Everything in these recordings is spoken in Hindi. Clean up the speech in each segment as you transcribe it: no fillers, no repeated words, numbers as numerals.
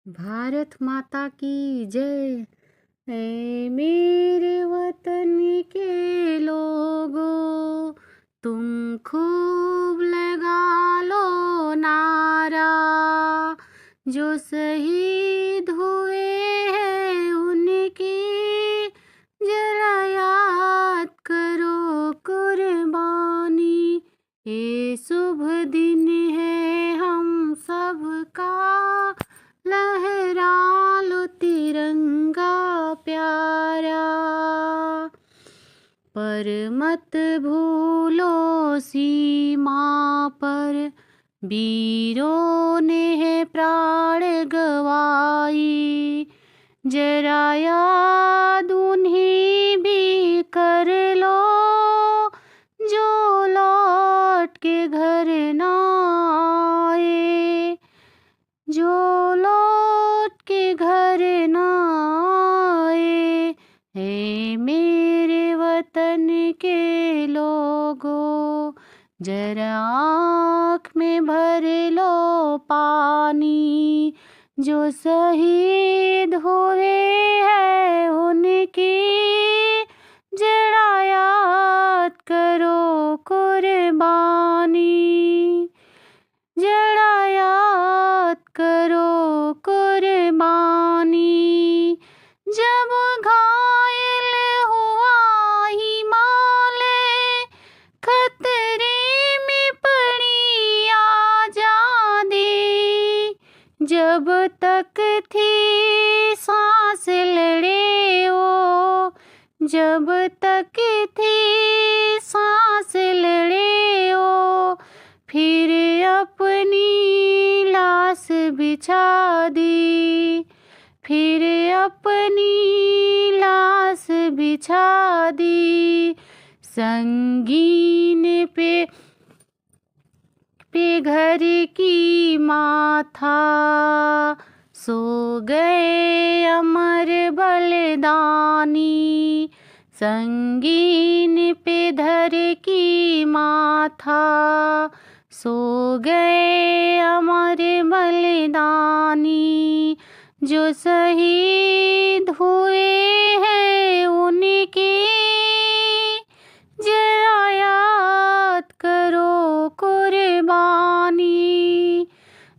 भारत माता की जय। ऐ मेरे वतन के लोगों, तुम खूब लगा लो नारा। जो शहीद हुए हैं उनकी जरा याद करो कुर्बानी। ये शुभ दिन है हम सबका, लहरा लो तिरंगा प्यारा। पर मत भूलो सीमा पर वीरों ने है प्राण गवाई। जरा याद उन्हीं भी कर लो जो लौट के घर ना आए। जो लौट के घर ना आए। हे मेरे वतन के लोगों, जरा आँख में भर लो पानी। जो शहीद हुए हैं उनकी जरा याद करो कुर्बानी। जरा याद करो कुर्बानी। जब घायल हुआ हिमालय, खतरे में पड़ी आजादी। जब तक थी सांस लड़े वो, जब तक थी सांस लड़े वो। फिर अपनी लाश बिछा दी, फिर अपनी लाश बिछा दी। संगीन पे घर की माथा, सो गए अमर बलिदानी। संगीन पे धर की माथा, सो गए अमर बलिदानी। जो शहीद हुए हैं उनकी जरा याद करो कुर्बानी।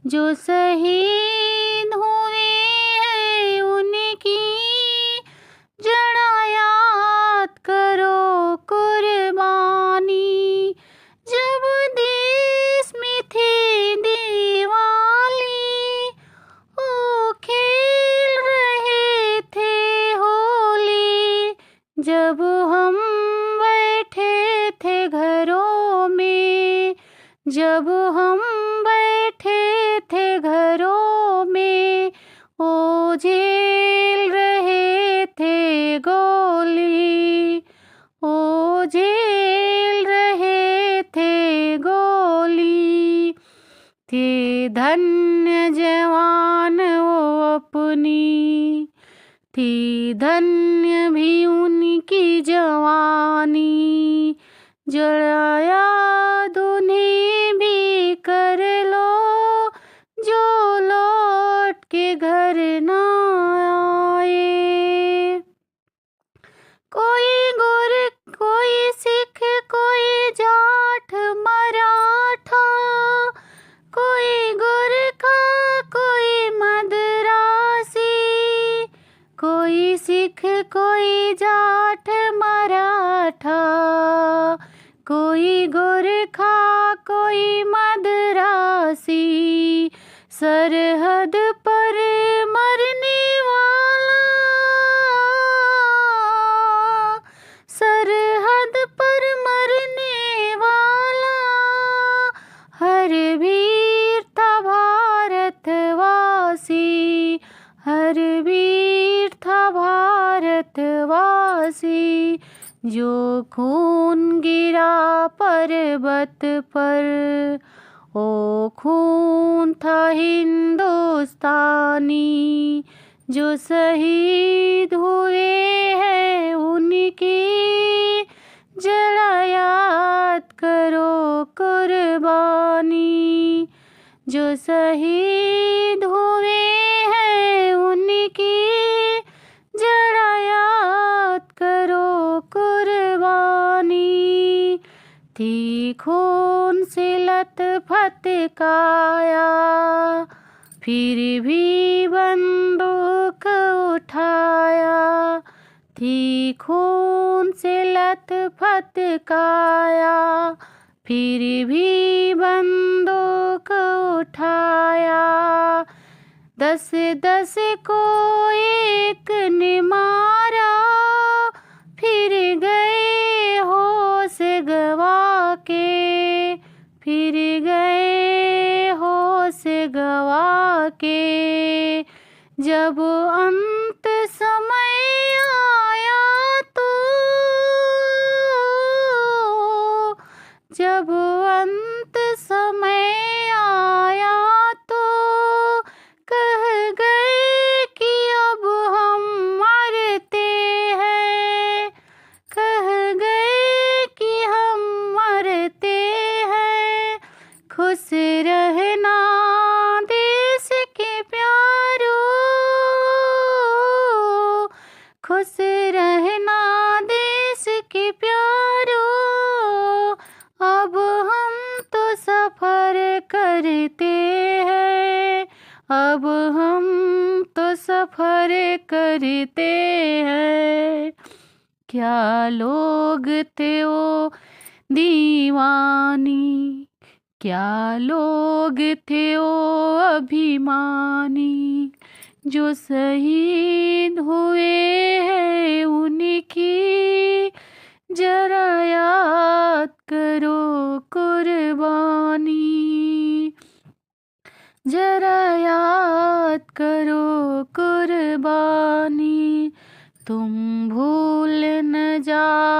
जो शहीद हुए हैं उनकी जरा याद करो कुर्बानी। जब देश में थी दिवाली, ओ खेल रहे थे होली। जब हम बैठे थे घरों में, जब हम बैठे थे घरों में, ओ झेल रहे थे गोली। ओ झेल रहे थे गोली। थी धन्य जवान वो अपनी, थी धन्य भी उनकी जवानी। जरा याद उन्हें भी कर लो जो लौट के घर ना आए। कोई गुर, कोई सिख, कोई जाट मराठा, कोई गोरखा, कोई मदरासी। कोई सिख, कोई जाट मराठा, कोई गोरखा, कोई मदरासी। सरहद पर मरने वाला, सरहद पर मरने वाला हर वीर था भारतवासी। हर वीर था भारतवासी। जो खून गिरा पर्वत पर, ओ खून था हिंदुस्तानी। जो शहीद हुए हैं उनकी जरा याद करो कुर्बानी। जो शहीद हुए हैं फतकाया, फिर भी बंदूक उठाया, थी खून से लथपथ काया, फिर भी बंदूक उठाया। 10-10 को एक ने मारा, फिर गए होश गवा के, फिर गए होश गवा के। जब अंत समय आया तो, जब अंत समय आया तो कह गए कि अब हम मरते हैं, कह गए कि हम मरते हैं। खुश रहना देश के प्यारों, खुश रहना देश के प्यारों, अब हम तो सफ़र करते हैं, अब हम तो सफ़र करते हैं। क्या लोग थे वो दीवानी, क्या लोग थे वो अभिमानी, जो शहीद हुए हैं उनकी जरा याद करो कुर्बानी, जरा याद करो कुर्बानी। तुम भूल न जाओ